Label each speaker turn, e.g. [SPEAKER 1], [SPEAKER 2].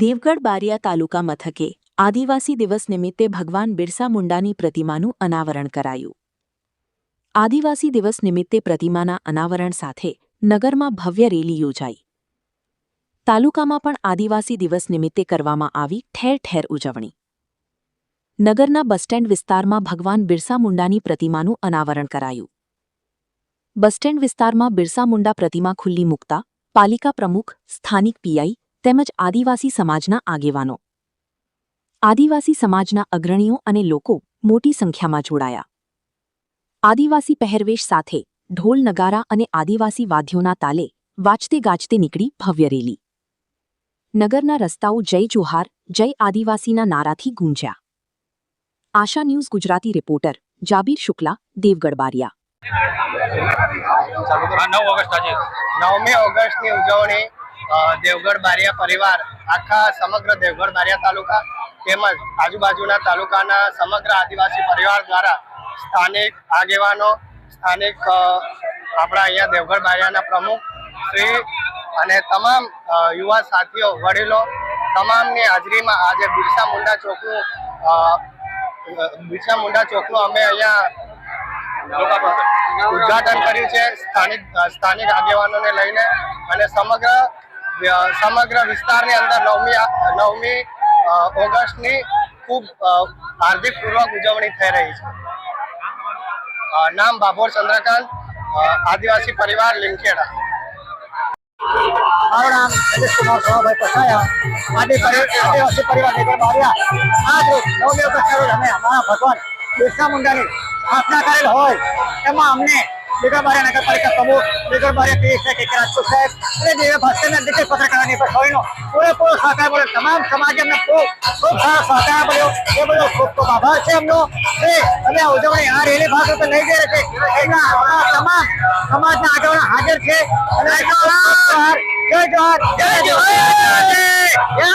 [SPEAKER 1] દેવગઢ બારિયા તાલુકા મથકે આદિવાસી દિવસ નિમિત્તે ભગવાન બિરસા મુંડાની પ્રતિમાનું અનાવરણ કરાયું। આદિવાસી દિવસ નિમિત્તે પ્રતિમાના અનાવરણ સાથે નગરમાં ભવ્ય રેલી યોજાઈ। તાલુકામાં પણ આદિવાસી દિવસ નિમિત્તે કરવામાં આવી ઠેર ઠેર ઉજવણી। નગરના બસ સ્ટેન્ડ વિસ્તારમાં ભગવાન બિરસા મુંડાની પ્રતિમાનું અનાવરણ કરાયું। બસ સ્ટેન્ડ વિસ્તારમાં બિરસા મુંડા પ્રતિમા ખુલ્લી મૂકતા પાલિકા પ્રમુખ, સ્થાનિક પીઆઈ તેમજ આદિવાસી સમાજના આગેવાનો, આદિવાસી સમાજના અગ્રણીઓ અને લોકો મોટી સંખ્યામાં જોડાયા। આદિવાસી પહેરવેશ સાથે ઢોલ નગારા અને આદિવાસી વાદ્યોના તાલે વાજતે ગાજતે નીકળી ભવ્ય રેલી। નગરના રસ્તાઓ જય જોહાર, જય આદિવાસીના નારાથી ગૂંજ્યા। આશા news Gujarati reporter Jaber Shukla, Devgadh Bariya.
[SPEAKER 2] 9મી ઓગસ્ટની ઉજવણી દેવગઢ બારિયા પરિવાર આખા સમગ્ર દેવગઢ બારિયા તાલુકા તેમજ આજુબાજુના તાલુકાના સમગ્ર આદિવાસી પરિવાર દ્વારા સ્થાનિક આગેવાનો, સ્થાનિક આપણા અહીંયા દેવગઢ બારિયાના પ્રમુખ શ્રી અને તમામ યુવા સાથીઓ, વડીલો તમામની હાજરીમાં આજે બિરસા મુંડા ચોકનું અમે અહીંયા ઉદ્ઘાટન કર્યું છે સ્થાનિક આગેવાનોને લઈને। અને સમગ્ર વિસ્તારની અંદર 9મી ઓગસ્ટની ખૂબ હાર્દિક પૂર્વક ઉજવણી થઈ રહી છે। નામ બાભોર ચંદ્રકાંત, આદિવાસી પરિવાર લીમખેડા।
[SPEAKER 3] મારું નામ રાજેશ કુમાર સોમાભાઈ પસાયા, આદિવાસી પરિવાર દેવગઢ બારિયા। આજ રોજ 9મી ઓગસ્ટના રોજ અમે અમારા ભગવાન બિરસા મુંડાની સ્થાપના કરેલ હોય એમાં અમને દેવગઢ બારિયા નગરપાલિકા પ્રમુખ, દેવગઢ બારિયા પીએસ સાહેબ, રાજપૂત સાહેબ અને દેવ ભાસ્કરના દિગ્ગજ પત્રકારોની પર સૌનો પૂરેપૂરો સહકાર મળ્યો। તમામ સમાજે અમને ખૂબ સારો સહકાર મળ્યો, એ બધો ખૂબ આભાર છે એમનો। અને આ ઉજવણી આ રેલી ભાગ રૂપે લઈ જઈ રહી છે એના તમામ સમાજના આગેવાનો હાજર છે। અને જય જોહાર, જય જોહાર, જય જોહાર, જય